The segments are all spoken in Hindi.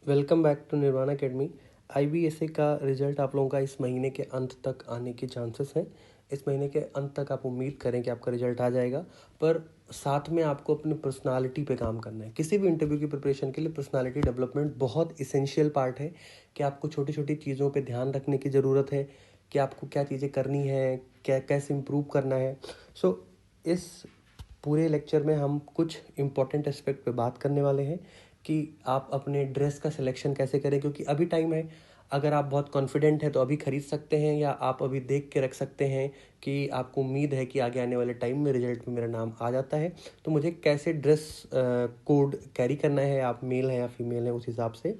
Welcome back to Nirvana academy. IBSA का रिजल्ट आप लोगों का इस महीने के अंत तक आने के चांसेस हैं। इस महीने के अंत तक आप उम्मीद करें कि आपका रिजल्ट आ जाएगा, पर साथ में आपको अपनी पर्सनालिटी पे काम करना है। किसी भी इंटरव्यू की प्रिपरेशन के लिए पर्सनालिटी डेवलपमेंट बहुत इसेंशियल पार्ट है कि आपको छोटी छोटी चीज़ों पे ध्यान रखने की ज़रूरत है कि आपको क्या चीज़ें करनी है, क्या कैसे इम्प्रूव करना है। सो इस पूरे लेक्चर में हम कुछ इम्पॉर्टेंट एस्पेक्ट पे बात करने वाले हैं कि आप अपने ड्रेस का सिलेक्शन कैसे करें, क्योंकि अभी टाइम है। अगर आप बहुत कॉन्फिडेंट हैं तो अभी खरीद सकते हैं, या आप अभी देख के रख सकते हैं कि आपको उम्मीद है कि आगे आने वाले टाइम में रिजल्ट में मेरा नाम आ जाता है, तो मुझे कैसे ड्रेस कोड कैरी करना है, आप मेल हैं या फीमेल हैं उस हिसाब से।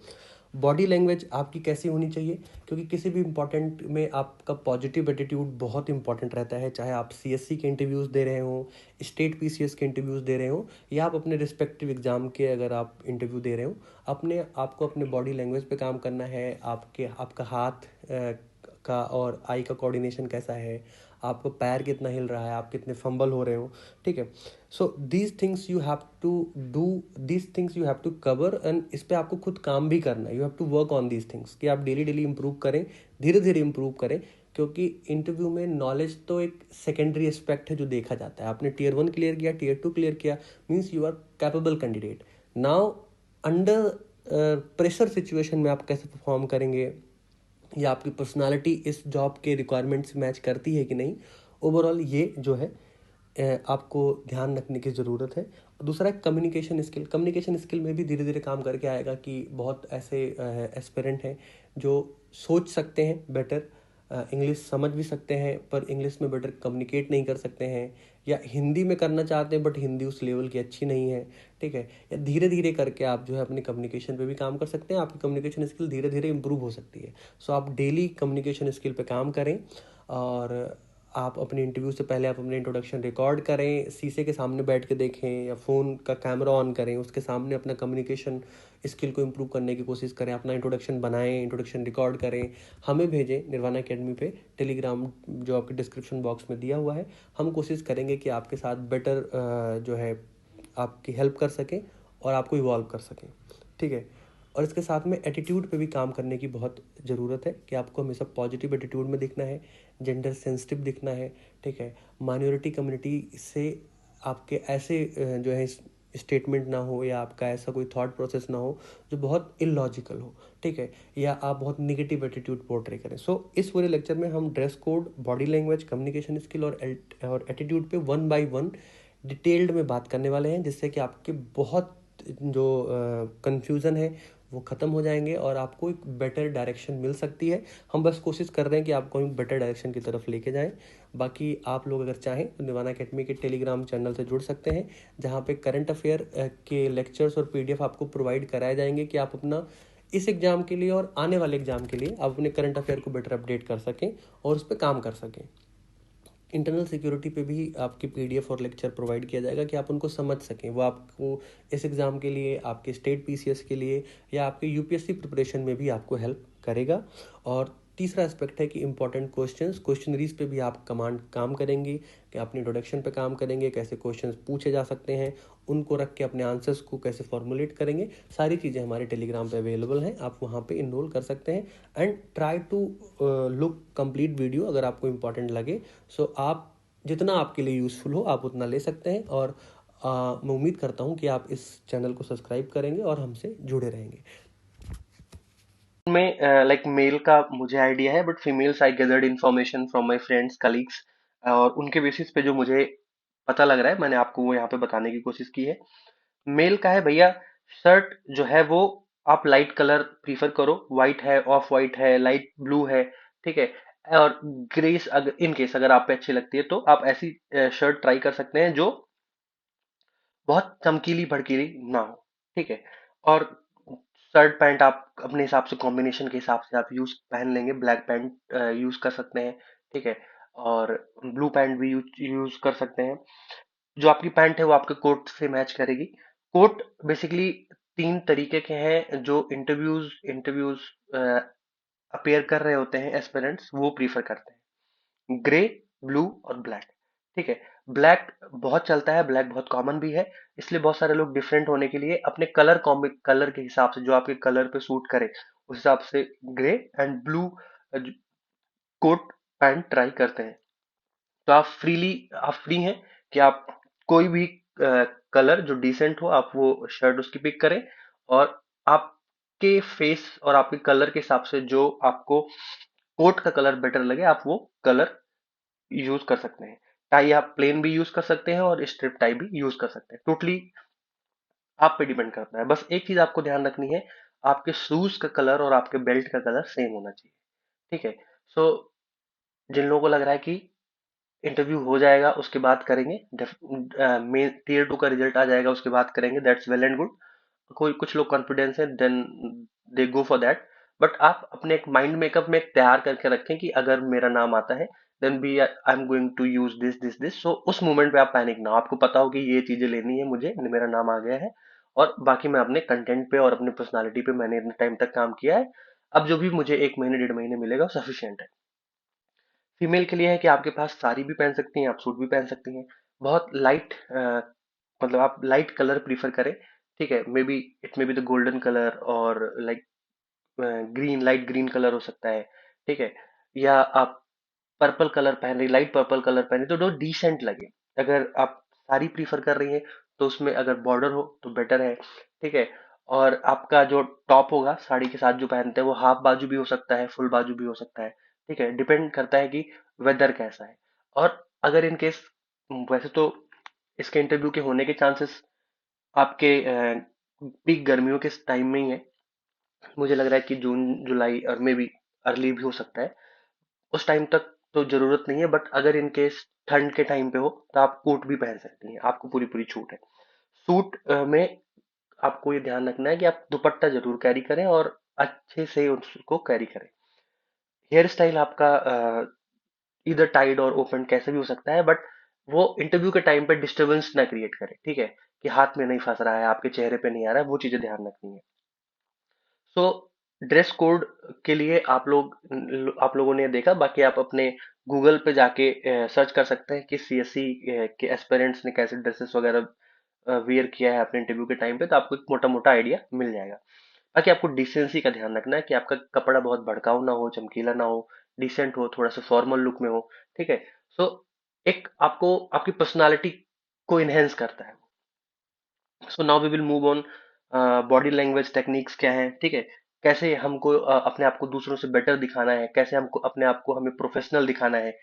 बॉडी लैंग्वेज आपकी कैसी होनी चाहिए, क्योंकि किसी भी इम्पॉर्टेंट में आपका पॉजिटिव एटीट्यूड बहुत इंपॉर्टेंट रहता है। चाहे आप सीएससी के इंटरव्यूज़ दे रहे हो, स्टेट पीसीएस के इंटरव्यूज़ दे रहे हो, या आप अपने रिस्पेक्टिव एग्ज़ाम के अगर आप इंटरव्यू दे रहे हो, अपने आपको अपने बॉडी लैंग्वेज पे काम करना है। आपका हाथ का और आई का कोऑर्डिनेशन कैसा है, आपको पैर कितना हिल रहा है, आप कितने फंबल हो रहे हो, ठीक है। So these things you have to do, these things you have to cover, and इस पर आपको खुद काम भी करना है। You have to work on these things कि आप डेली डेली इंप्रूव करें, धीरे धीरे इंप्रूव करें, क्योंकि इंटरव्यू में नॉलेज तो एक सेकेंडरी एस्पेक्ट है जो देखा जाता है। आपने टीयर 1 क्लियर किया, टीयर 2 क्लियर किया, means you are capable candidate. Now under pressure situation में आप कैसे परफॉर्म करेंगे, या आपकी पर्सनालिटी इस जॉब के रिक्वायरमेंट से मैच करती है कि नहीं, ओवरऑल ये जो है आपको ध्यान रखने की ज़रूरत है। दूसरा है कम्युनिकेशन स्किल। कम्युनिकेशन स्किल में भी धीरे धीरे काम करके आएगा कि बहुत ऐसे एस्पिरेंट हैं जो सोच सकते हैं बेटर, इंग्लिश समझ भी सकते हैं पर इंग्लिश में बेटर कम्युनिकेट नहीं कर सकते हैं, या हिंदी में करना चाहते हैं बट हिंदी उस लेवल की अच्छी नहीं है, ठीक है। या धीरे धीरे करके आप जो है अपने कम्युनिकेशन पे भी काम कर सकते हैं, आपकी कम्युनिकेशन स्किल धीरे धीरे इंप्रूव हो सकती है। सो आप डेली कम्युनिकेशन स्किल पे काम करें, और आप अपने इंटरव्यू से पहले आप अपने इंट्रोडक्शन रिकॉर्ड करें, शीशे के सामने बैठ के देखें, या फ़ोन का कैमरा ऑन करें, उसके सामने अपना कम्युनिकेशन स्किल को इम्प्रूव करने की कोशिश करें, अपना इंट्रोडक्शन बनाएं, इंट्रोडक्शन रिकॉर्ड करें, हमें भेजें निर्वाणा अकेडमी पे टेलीग्राम जो आपके डिस्क्रिप्शन बॉक्स में दिया हुआ है। हम कोशिश करेंगे कि आपके साथ बेटर जो है आपकी हेल्प कर सकें और आपको इवॉल्व कर सकें, ठीक है। और इसके साथ में एटीट्यूड पे भी काम करने की बहुत ज़रूरत है कि आपको हमेशा पॉजिटिव एटीट्यूड में दिखना है, जेंडर सेंसिटिव दिखना है, ठीक है। माइनॉरिटी कम्युनिटी से आपके ऐसे जो है स्टेटमेंट ना हो, या आपका ऐसा कोई थॉट प्रोसेस ना हो जो बहुत इलॉजिकल हो, ठीक है, या आप बहुत निगेटिव एटीट्यूड पोर्ट्रे करें। सो इस पूरे लेक्चर में हम dress code, body language, communication skill और एटीट्यूड पे वन बाय वन डिटेल्ड में बात करने वाले हैं, जिससे कि आपके बहुत जो कन्फ्यूज़न है वो ख़त्म हो जाएंगे और आपको एक बेटर डायरेक्शन मिल सकती है। हम बस कोशिश कर रहे हैं कि आपको एक बेटर डायरेक्शन की तरफ लेके जाएं। बाकी आप लोग अगर चाहें तो निर्वाणा अकेडमी के टेलीग्राम चैनल से जुड़ सकते हैं, जहाँ पे करंट अफेयर के लेक्चर्स और पीडीएफ आपको प्रोवाइड कराए जाएंगे कि आप अपना इस एग्ज़ाम के लिए और आने वाले एग्ज़ाम के लिए आप अपने करंट अफेयर को बेटर अपडेट कर सकें और उस पर काम कर सकें। इंटरनल सिक्योरिटी पे भी आपकी पीडीएफ और लेक्चर प्रोवाइड किया जाएगा कि आप उनको समझ सकें। वो आपको इस एग्ज़ाम के लिए, आपके स्टेट पीसीएस के लिए, या आपके यूपीएससी प्रिपरेशन में भी आपको हेल्प करेगा। और तीसरा एस्पेक्ट है कि इंपॉर्टेंट क्वेश्चनरीज पे भी आप काम करेंगे, कि अपने इंट्रोडक्शन पे काम करेंगे, कैसे क्वेश्चंस पूछे जा सकते हैं, उनको रख के अपने आंसर्स को कैसे फॉर्मुलेट करेंगे। सारी चीज़ें हमारे टेलीग्राम पे अवेलेबल हैं, आप वहाँ पे इनरोल कर सकते हैं। And try to look complete video अगर आपको इंपॉर्टेंट लगे। सो आप जितना आपके लिए यूज़फुल हो आप उतना ले सकते हैं, और मैं उम्मीद करता हूँ कि आप इस चैनल को सब्सक्राइब करेंगे और हमसे जुड़े रहेंगे। में लाइक मेल का मुझे आइडिया है, but females I gathered information from my friends colleagues, और उनके बेसिस पे जो मुझे पता लग रहा है मैंने आपको वो यहाँ पे बताने की कोशिश की है। मेल का है भैया, शर्ट जो है वो आप लाइट कलर प्रीफर करो, व्हाइट है, ऑफ व्हाइट है, लाइट ब्लू है, ठीक है। और ग्रेस अगर इन केस अगर आप पे अच्छी लगती है तो आप ऐसी शर्ट ट्राई कर सकते हैं जो बहुत चमकीली भड़कीली ना हो, ठीक है। और शर्ट पैंट आप अपने हिसाब से कॉम्बिनेशन के हिसाब से आप यूज पहन लेंगे, ब्लैक पैंट यूज कर सकते हैं, ठीक है। और ब्लू पैंट भी यूज कर सकते हैं। जो आपकी पैंट है वो आपके कोट से मैच करेगी। कोट बेसिकली तीन तरीके के हैं जो इंटरव्यूज इंटरव्यूज अपेयर कर रहे होते हैं एस्पिरेंट्स, वो प्रीफर करते हैं, ग्रे, ब्लू और ब्लैक, ठीक है। ब्लैक बहुत चलता है, ब्लैक बहुत कॉमन भी है, इसलिए बहुत सारे लोग डिफरेंट होने के लिए अपने कलर कॉम्बिक कलर के हिसाब से जो आपके कलर पे सूट करे उस हिसाब से grey and blue coat pant try करते हैं। तो आप फ्री हैं कि आप कोई भी कलर जो डिसेंट हो आप वो शर्ट उसकी पिक करें, और आपके फेस और आपके कलर के हिसाब से जो आपको कोट का कलर बेटर लगे आप वो कलर यूज कर सकते हैं। टाई आप प्लेन भी यूज कर सकते हैं और स्ट्रिप टाई भी यूज कर सकते हैं, टोटली आप पे डिपेंड करता है। बस एक चीज आपको ध्यान रखनी है, आपके शूज का कलर और आपके बेल्ट का कलर सेम होना चाहिए। ठीक है। सो जिन लोगों को लग रहा है कि इंटरव्यू हो जाएगा उसके बाद करेंगे, मेन टीयर 2 का रिजल्ट आ जाएगा उसके बाद करेंगे, दैट्स वेल एंड गुड। कोई कुछ लोग कॉन्फिडेंस है then they go for that. But आप अपने एक माइंड मेकअप में एक तैयार करके रखें कि अगर मेरा नाम आता है then be I am going to use this so उस मोमेंट पे आप पैनिक ना हो, आपको पता हो कि ये चीजें लेनी है मुझे, मेरा नाम आ गया है, और बाकी मैं अपने कंटेंट पे और अपनी पर्सनालिटी पे मैंने इतने टाइम तक काम किया है, अब जो भी मुझे 1 महीने 1.5 महीने मिलेगा वो सफिशियंट है। फीमेल के लिए है कि आपके पास साड़ी भी पहन सकती हैं, आप सूट भी पहन सकती हैं, बहुत लाइट, मतलब आप लाइट कलर प्रीफर करें। ठीक है, maybe it may be the golden colour और like green, light green colour हो सकता है। ठीक है, या आप पर्पल कलर पहन रही, लाइट पर्पल कलर पहन रही तो जो डिसेंट लगे। अगर आप साड़ी प्रीफर कर रही हैं तो उसमें अगर बॉर्डर हो तो बेटर है। ठीक है, और आपका जो टॉप होगा साड़ी के साथ जो पहनते हैं वो हाफ बाजू भी हो सकता है, फुल बाजू भी हो सकता है। ठीक है, डिपेंड करता है कि वेदर कैसा है। और अगर इन केस, वैसे तो इसके इंटरव्यू के होने के चांसेस आपके पीक गर्मियों के टाइम में ही है। मुझे लग रहा है कि जून जुलाई और मे बी अर्ली भी हो सकता है, उस टाइम तक तो जरूरत नहीं है। बट अगर इन केस ठंड के टाइम पे हो तो आप कोट भी पहन सकती हैं, आपको पूरी पूरी छूट है। सूट में आपको ये ध्यान रखना है कि आप दुपट्टा जरूर कैरी करें और अच्छे से उसको कैरी करें। हेयर स्टाइल आपका इधर टाइड और ओपन कैसे भी हो सकता है, बट वो इंटरव्यू के टाइम पे डिस्टरबेंस ना क्रिएट करे। ठीक है, कि हाथ में नहीं फंस रहा है, आपके चेहरे पे नहीं आ रहा है, वो चीजें ध्यान रखनी है। सो ड्रेस कोड के लिए आप लोगों ने देखा, बाकी आप अपने गूगल पे जाके सर्च कर सकते हैं कि सीएससी के एस्पिरेंट्स ने कैसे ड्रेसेस वगैरह वियर किया है अपने इंटरव्यू के टाइम पे, तो आपको एक मोटा मोटा आइडिया मिल जाएगा। बाकी आपको डिसेंसी का ध्यान रखना है कि आपका कपड़ा बहुत भड़काऊ ना हो, चमकीला ना हो, डिसेंट हो, थोड़ा सा फॉर्मल लुक में हो। ठीक है, सो एक आपको आपकी पर्सनालिटी को इनहेंस करता है। So now we will move on, body language techniques क्या है। ठीक है, कैसे हमको अपने आप को दूसरों से बेटर दिखाना है, कैसे हमको अपने आप को हमें प्रोफेशनल दिखाना है।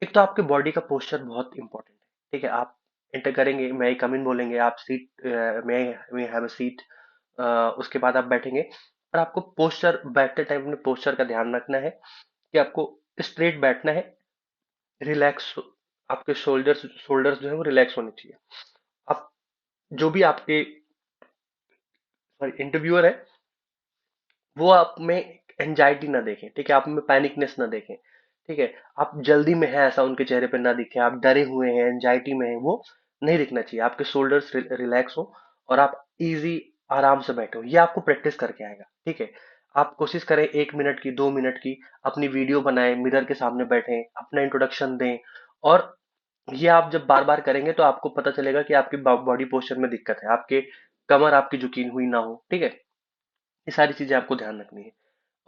एक तो आपके बॉडी का पोस्चर बहुत इंपॉर्टेंट है। ठीक है, आप एंटर करेंगे, मैं कम इन बोलेंगे, आप सीट मैं हैव अ सीट, उसके बाद आप बैठेंगे, और आपको पोस्चर बैठते टाइम अपने पोस्चर का ध्यान रखना है कि आपको स्ट्रेट बैठना है, रिलैक्स, आपके शोल्डर्स शोल्डर्स जो है वो रिलैक्स होने चाहिए। आप जो भी आपके इंटरव्यूअर है वो आप में एंजाइटी ना देखें। ठीक है, आप में पैनिकनेस ना देखें। ठीक है, आप जल्दी में है ऐसा उनके चेहरे पे ना दिखे, आप डरे हुए हैं, एंजाइटी में है, वो नहीं दिखना चाहिए। आपके शोल्डर्स रिलैक्स हो और आप इजी आराम से बैठे हो, ये आपको प्रैक्टिस करके आएगा। ठीक है, आप कोशिश करें 1 मिनट की, 2 मिनट की अपनी वीडियो बनाएं, मिरर के सामने बैठें, अपना इंट्रोडक्शन दें। और ये आप जब बार बार करेंगे तो आपको पता चलेगा कि आपकी बॉडी पोस्चर में दिक्कत है, आपके कमर आपकी झुकी हुई ना हो। ठीक है, ये सारी चीजें आपको ध्यान रखनी है।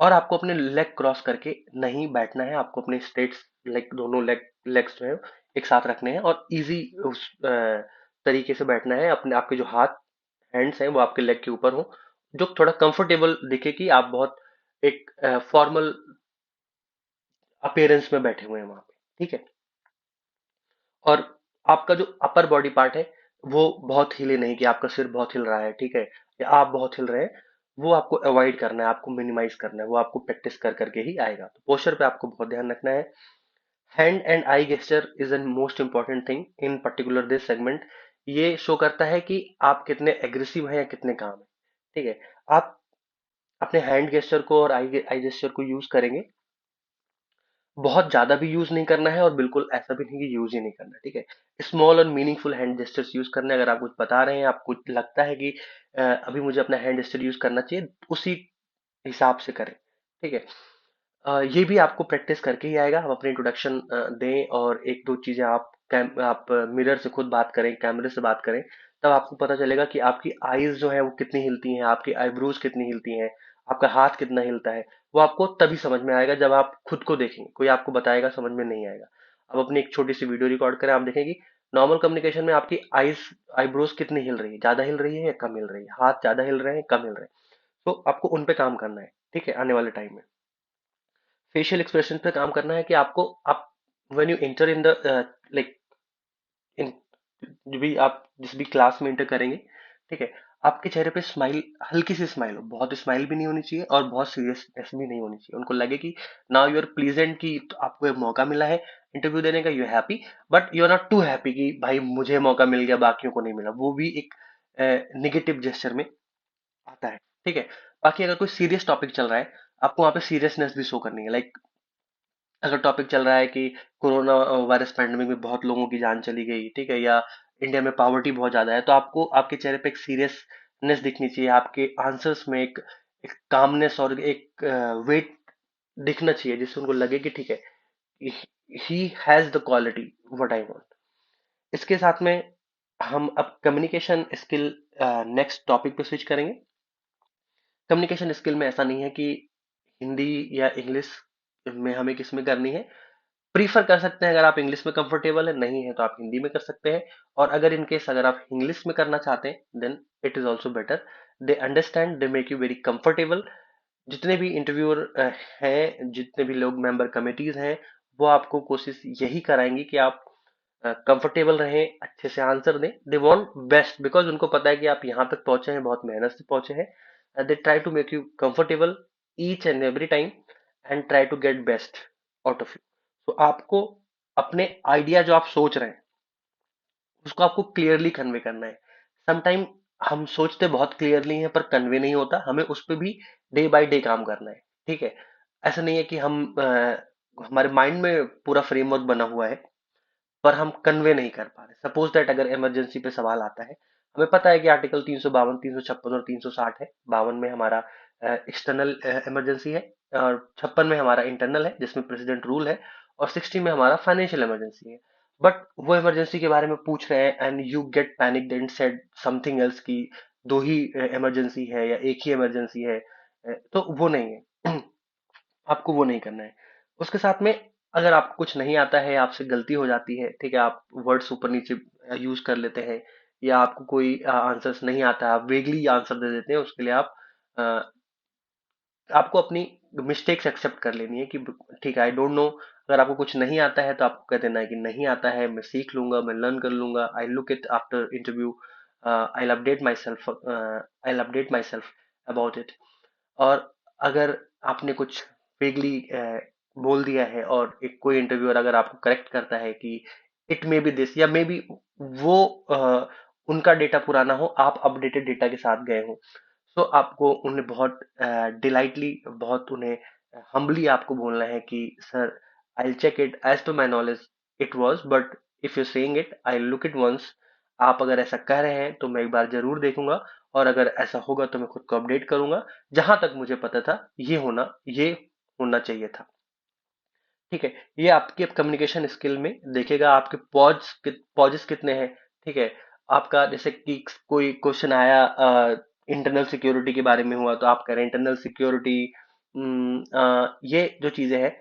और आपको अपने लेग क्रॉस करके नहीं बैठना है, आपको अपने स्ट्रेट लेग, दोनों लेग्स जो है एक साथ रखने हैं और इजी उस तरीके से बैठना है। अपने आपके जो हाथ हैंड्स हैं वो आपके लेग के ऊपर हो, जो थोड़ा कंफर्टेबल दिखे कि आप बहुत एक फॉर्मल अपीयरेंस में बैठे हुए हैं वहां पे। ठीक है, और आपका जो अपर बॉडी पार्ट है वो बहुत हिले नहीं, कि आपका सिर बहुत हिल रहा है, ठीक है, या आप बहुत हिल रहे हैं, वो आपको अवॉइड करना है, आपको मिनिमाइज करना है, वो आपको प्रैक्टिस कर करके ही आएगा। तो पोस्चर पे आपको बहुत ध्यान रखना है। Hand and I gesture is an most important thing in particular this segment. ये शो करता है कि आप कितने एग्रेसिव हैं या कितने काम है। ठीक है, आप अपने हैंड गेस्चर को और आई गेस्चर को यूज करेंगे, बहुत ज्यादा भी यूज नहीं करना है और बिल्कुल ऐसा भी नहीं कि यूज ही नहीं करना है। ठीक है, स्मॉल और मीनिंगफुल हैंड जेस्टर्स यूज करने हैं। अगर आप कुछ बता रहे हैं, आपको लगता है कि अभी मुझे अपना हैंड जेस्टर यूज करना चाहिए, उसी हिसाब से करें। ठीक है, ये भी आपको प्रैक्टिस करके ही आएगा। आप अपने इंट्रोडक्शन दें और एक दो चीजें आप आप मिरर से खुद बात करें, कैमरे से बात करें, तब आपको पता चलेगा कि आपकी आईज जो है वो कितनी हिलती हैं, आपकी आईब्रोज कितनी हिलती हैं, आपका हाथ कितना हिलता है। वो आपको तभी समझ में आएगा जब आप खुद को देखेंगे, कोई आपको बताएगा समझ में नहीं आएगा। अब अपनी एक छोटी सी वीडियो रिकॉर्ड करें, आप देखेंगे नॉर्मल कम्युनिकेशन में आपकी आईब्रोज कितनी हिल रही है, ज्यादा हिल रही है या कम हिल रही है, हाथ ज्यादा हिल रहे हैं कम हिल रहे हैं। तो आपको उन पे काम करना है, ठीक है, आने वाले टाइम में। फेशियल एक्सप्रेशन पे काम करना है कि आपको, आप when you enter in the like in जो भी आप जिस भी क्लास में एंटर करेंगे, ठीक है, आपके चेहरे पे स्माइल, हल्की सी स्माइल हो, बहुत स्माइल भी नहीं होनी चाहिए और बहुत सीरियसनेस भी नहीं होनी चाहिए। उनको लगे कि नाउ यू आर प्लीजेंट, कि तो आपको एक मौका मिला है इंटरव्यू देने का, यू है happy, but you are not too happy कि भाई मुझे मौका मिल गया बाकियों को नहीं मिला। वो भी एक निगेटिव जेस्चर में आता है, ठीक है। बाकी अगर कोई सीरियस टॉपिक चल रहा है, आपको वहां पे सीरियसनेस भी शो करनी है। लाइक अगर टॉपिक चल रहा है कि कोरोना वायरस पैंडेमिक में बहुत लोगों की जान चली गई, ठीक है, या इंडिया में पॉवर्टी बहुत ज्यादा है, तो आपको आपके चेहरे पे एक सीरियसनेस दिखनी चाहिए, आपके आंसर्स में एक कामनेस और एक वेट दिखना चाहिए, जिससे उनको लगे कि ठीक है, he has the quality what I want. इसके साथ में हम अब कम्युनिकेशन स्किल नेक्स्ट टॉपिक पे स्विच करेंगे। कम्युनिकेशन स्किल में ऐसा नहीं है कि हिंदी या इंग्लिश में हमें किस में करनी है। प्रीफर कर सकते हैं, अगर आप इंग्लिश में कंफर्टेबल है, नहीं है तो आप हिंदी में कर सकते हैं। और अगर इन केस अगर आप इंग्लिश में करना चाहते हैं, then it is also better. They understand, they make you very comfortable. जितने भी इंटरव्यूअर हैं, जितने भी लोग मेंबर कमिटीज हैं, वो आपको कोशिश यही कराएंगी कि आप कंफर्टेबल रहें, अच्छे से आंसर दें। दे वांट बेस्ट, बिकॉज उनको पता है कि आप यहाँ तक पहुंचे हैं, बहुत मेहनत से पहुंचे हैं। They try to make you comfortable each and every time and try to get best out of you. तो आपको अपने आइडिया जो आप सोच रहे हैं, उसको आपको क्लियरली कन्वे करना है। समटाइम हम सोचते बहुत क्लियरली हैं पर कन्वे नहीं होता, हमें उस पर भी डे बाय डे काम करना है, ठीक है। ऐसा नहीं है कि हमारे माइंड में पूरा फ्रेमवर्क बना हुआ है पर हम कन्वे नहीं कर पा रहे। सपोज दैट अगर इमरजेंसी पे सवाल आता है, हमें पता है कि आर्टिकल 352, 356 और 360 है। 52 में हमारा एक्सटर्नल इमरजेंसी है, और 56 में हमारा इंटरनल है जिसमें प्रेसिडेंट रूल है, और 60 में हमारा फाइनेंशियल इमरजेंसी है। बट वो इमरजेंसी के बारे में पूछ रहे हैं and you get panicked and said something else, की दो ही इमरजेंसी है या एक ही इमरजेंसी है। तो वो नहीं है। आपको वो नहीं करना है। उसके साथ में अगर आपको कुछ नहीं आता है, आपसे गलती हो जाती है, ठीक है, आप वर्ड्स ऊपर नीचे यूज कर लेते हैं, या आपको कोई आंसर्स नहीं आता, आप वेगली आंसर दे देते हैं, उसके लिए अ, आपको अपनी मिस्टेक्स एक्सेप्ट कर लेनी है कि ठीक है, आई डोंट नो। अगर आपको कुछ नहीं आता है तो आपको कह देना है कि नहीं आता है, मैं सीख लूंगा, मैं लर्न कर लूंगा, आई look it after interview, I update my self about it. और अगर आपने कुछ वेगली बोल दिया है और एक कोई इंटरव्यूअर अगर आपको करेक्ट करता है कि इट मे बी दिस या मे बी वो उनका डेटा पुराना हो, आप अपडेटेड डेटा के साथ गए हो, तो आपको उन्हें बहुत डिलाइटली, बहुत उन्हें हम्बली आपको बोलना है कि sir, I check it as to my knowledge, it was, but if you saying it I look it once. आप अगर ऐसा कह रहे हैं तो मैं एक बार जरूर देखूंगा, और अगर ऐसा होगा तो मैं खुद को अपडेट करूंगा। जहां तक मुझे पता था ये होना चाहिए था, ठीक है। ये आपके कम्युनिकेशन स्किल में देखेगा, आपके पॉजेस कितने हैं, ठीक है। आपका जैसे कि कोई क्वेश्चन आया इंटरनल सिक्योरिटी के बारे में हुआ, तो आप कह रहे हैं इंटरनल सिक्योरिटी, ये जो चीजें हैं,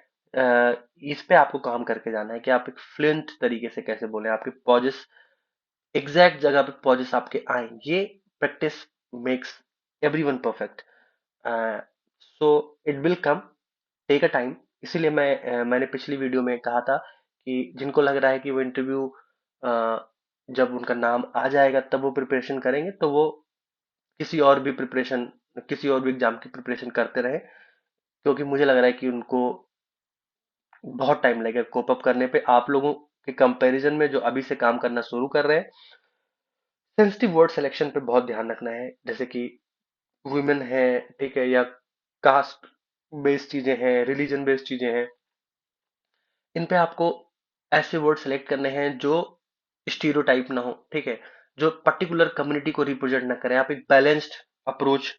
इस पे आपको काम करके जाना है कि आप एक फ्लुएंट तरीके से कैसे बोले, आपके पॉजेस एग्जैक्ट जगह पे पॉजेस आपके आए। ये practice makes everyone perfect. So it will come, take a time. इसीलिए मैंने पिछली वीडियो में कहा था कि जिनको लग रहा है कि वो इंटरव्यू जब उनका नाम आ जाएगा तब वो प्रिपरेशन करेंगे, तो वो किसी और भी प्रिपरेशन किसी और भी एग्जाम की प्रिपरेशन करते रहे, क्योंकि मुझे लग रहा है कि उनको बहुत टाइम लगेगा कोप अप करने पे आप लोगों के कंपैरिजन में, जो अभी से काम करना शुरू कर रहे हैं। सेंसिटिव वर्ड सिलेक्शन पे बहुत ध्यान रखना है, जैसे कि वुमेन है, ठीक है, या कास्ट बेस्ड चीजें हैं, रिलीजन बेस्ड चीजें हैं। इन पे आपको ऐसे वर्ड सेलेक्ट करने हैं जो स्टीरियोटाइप ना हो, ठीक है, जो पर्टिकुलर कम्युनिटी को रिप्रेजेंट ना करें। आप एक बैलेंस्ड अप्रोच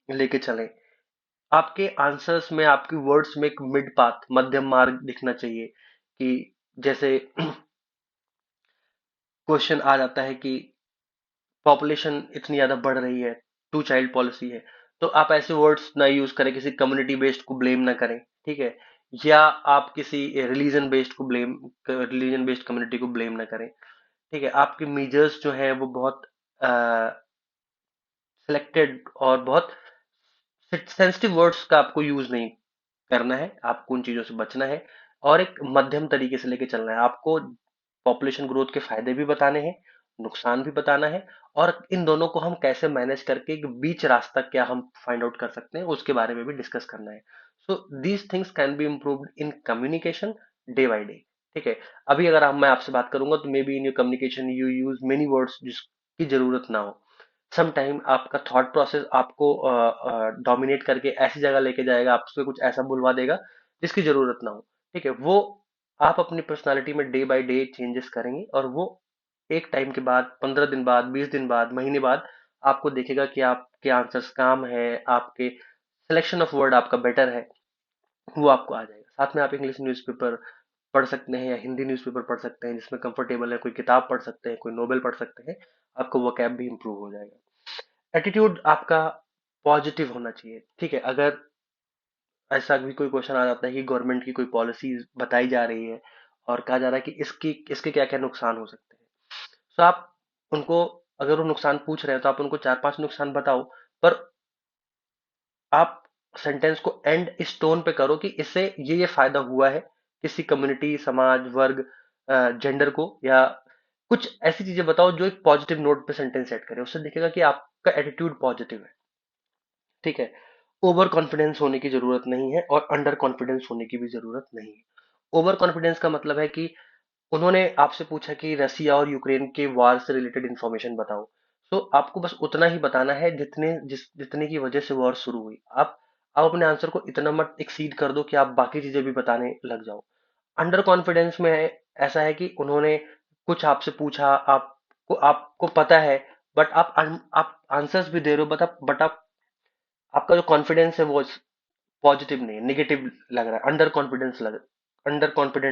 लेके चलें। आपके आंसर्स में, आपकी वर्ड्स में एक मिड पाथ, मध्यम मार्ग दिखना चाहिए, कि जैसे क्वेश्चन आ जाता है कि पॉपुलेशन इतनी ज्यादा बढ़ रही है, टू चाइल्ड पॉलिसी है, तो आप ऐसे वर्ड्स ना यूज करें, किसी कम्युनिटी बेस्ड को ब्लेम ना करें, ठीक है, या आप किसी रिलीजन बेस्ड कम्युनिटी को ब्लेम ना करें, ठीक है। आपके मेजर्स जो हैं वो बहुत सिलेक्टेड और बहुत सेंसिटिव वर्ड्स का आपको यूज नहीं करना है, आपको उन चीजों से बचना है और एक मध्यम तरीके से लेके चलना है। आपको पॉपुलेशन ग्रोथ के फायदे भी बताने हैं, नुकसान भी बताना है, और इन दोनों को हम कैसे मैनेज करके एक बीच रास्ता क्या हम फाइंड आउट कर सकते हैं उसके बारे में भी डिस्कस करना है। So these things can be improved in communication day by day, ठीक है। अभी अगर मैं आपसे बात करूंगा तो may be in your communication you use many words जिसकी जरूरत ना हो। सम टाइम आपका थॉट प्रोसेस आपको डोमिनेट करके ऐसी जगह लेके जाएगा, आपसे कुछ ऐसा बुलवा देगा जिसकी जरूरत ना हो, ठीक है। वो आप अपनी पर्सनालिटी में डे बाय डे चेंजेस करेंगे और वो एक टाइम के बाद, 15 दिन बाद, 20 दिन बाद, महीने बाद आपको देखेगा कि आपके आंसर्स काम है, आपके सिलेक्शन ऑफ वर्ड आपका बेटर है, वो आपको आ जाएगा। साथ में आप इंग्लिश न्यूज़पेपर पढ़ सकते हैं या हिंदी न्यूज़पेपर पढ़ सकते हैं जिसमें कंफर्टेबल है, कोई किताब पढ़ सकते हैं, कोई नोवेल पढ़ सकते हैं, आपको वोकैब भी इंप्रूव हो जाएगा। एटीट्यूड आपका पॉजिटिव होना चाहिए, ठीक है। अगर ऐसा भी कोई क्वेश्चन आ जाता है कि गवर्नमेंट की कोई पॉलिसी बताई जा रही है और कहा जा रहा है कि इसकी इसके क्या क्या नुकसान हो सकते हैं, तो आप उनको, अगर वो नुकसान पूछ रहे हैं तो आप उनको 4-5 नुकसान बताओ, पर आप सेंटेंस को एंड इस टोन पे करो कि इससे ये फायदा हुआ है किसी कम्युनिटी, समाज, वर्ग, जेंडर को, या कुछ ऐसी चीजें बताओ जो एक पॉजिटिव नोट पे सेंटेंस सेट करे। उससे दिखेगा कि आपका एटीट्यूड पॉजिटिव है, ठीक है। ओवर कॉन्फिडेंस होने की जरूरत नहीं है और अंडर कॉन्फिडेंस होने की भी जरूरत नहीं है। ओवर कॉन्फिडेंस का मतलब है कि उन्होंने आपसे पूछा कि रसिया और यूक्रेन के वार से रिलेटेड इंफॉर्मेशन बताओ, तो आपको बस उतना ही बताना है जितने की वजह से वॉर शुरू हुई। आप अपने आंसर को इतना मत एक्सीड कर दो कि आप बाकी चीजें भी बताने लग जाओ। अंडर कॉन्फिडेंस में ऐसा है कि उन्होंने कुछ आपसे पूछा, आपको पता है, बट आप आंसर्स भी दे रहे हो, बट आपका जो कॉन्फिडेंस है वो पॉजिटिव नहीं है, नेगेटिव लग रहा है, अंडर कॉन्फिडेंट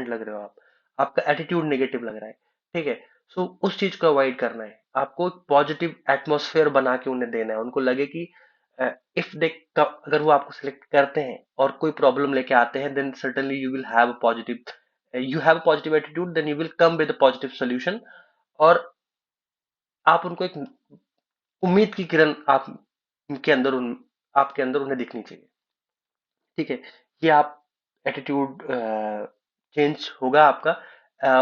लग रहे हो आप, आपका एटीट्यूड नेगेटिव लग रहा है, ठीक है। सो उस चीज को अवॉइड करना है, आपको पॉजिटिव एटमोसफेयर बना के उन्हें देना है, उनको लगे कि इफ दे अगर वो आपको सिलेक्ट करते हैं और कोई प्रॉब्लम लेके आते हैं, then certainly you have a positive attitude, then you will come with a positive solution, और आप उनको एक उम्मीद की किरण आपके अंदर उन्हें दिखनी चाहिए, ठीक है। ये आप एटीट्यूड चेंज होगा आपका,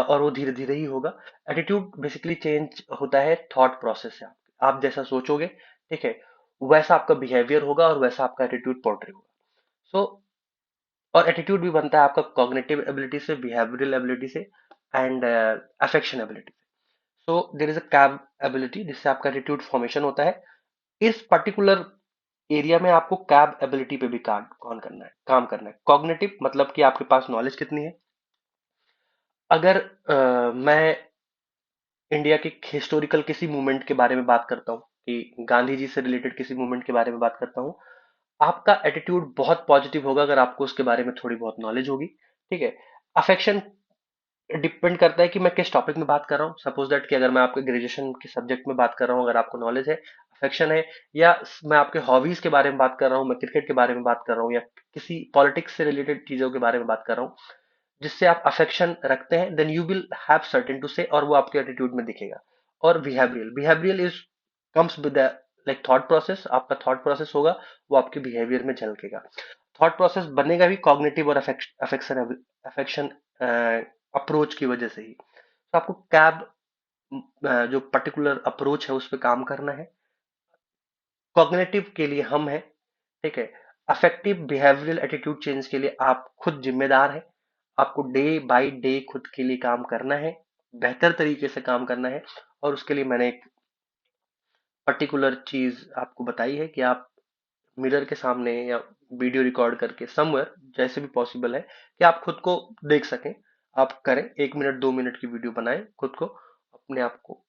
और वो धीरे धीरे ही होगा। एटीट्यूड बेसिकली चेंज होता है थॉट प्रोसेस से। आप जैसा सोचोगे, ठीक है, वैसा आपका बिहेवियर होगा और वैसा आपका एटीट्यूड पोर्ट्रे होगा। सो और एटीट्यूड भी बनता है आपका कॉग्निटिव एबिलिटी से, बिहेवियरल एबिलिटी से, एंड अफेक्शन एबिलिटी से। So there is a capability जिससे आपका एटीट्यूड फॉर्मेशन होता है। इस पर्टिकुलर एरिया में आपको कैब एबिलिटी पे भी काम करना है। कॉग्निटिव मतलब कि आपके पास नॉलेज कितनी है। अगर मैं इंडिया के हिस्टोरिकल किसी मूवमेंट के बारे में बात करता हूँ, कि गांधी जी से रिलेटेड किसी मूवमेंट के बारे में बात करता हूँ, आपका एटीट्यूड बहुत पॉजिटिव होगा अगर आपको उसके बारे में थोड़ी बहुत नॉलेज होगी, ठीक है। अफेक्शन डिपेंड करता है कि मैं किस टॉपिक में बात कर रहा हूँ। सपोज दैट कि अगर मैं आपके ग्रेजुएशन के सब्जेक्ट में बात कर रहा हूँ, अगर आपको नॉलेज है, अफेक्शन है, या मैं आपके हॉबीज के बारे में बात कर रहा हूँ, मैं क्रिकेट के बारे में बात कर रहा हूँ, या किसी पॉलिटिक्स से रिलेटेड चीजों के बारे में बात कर रहा हूँ जिससे आप अफेक्शन रखते हैं, then you will have certain to say, और वो आपके एटीट्यूड में दिखेगा। और behavioural is comes with like thought process, आपका थॉट प्रोसेस होगा, वो आपके बिहेवियर में झलकेगा। थॉट प्रोसेस बनेगा भी कॉग्निटिव और अफेक्शन अप्रोच की वजह से ही। तो आपको कैब जो पर्टिकुलर अप्रोच है उस पर काम करना है। कॉग्निटिव के लिए हम है, ठीक है। अफेक्टिव बिहेवियरल एटीट्यूड चेंज के लिए आप खुद जिम्मेदार हैं। आपको डे बाय डे खुद के लिए काम करना है, बेहतर तरीके से काम करना है, और उसके लिए मैंने एक पर्टिकुलर चीज आपको बताई है कि आप मिरर के सामने या वीडियो रिकॉर्ड करके समवेयर, जैसे भी पॉसिबल है, कि आप खुद को देख सकें, आप करें। 1 मिनट 2 मिनट की वीडियो बनाएं, खुद को, अपने आप को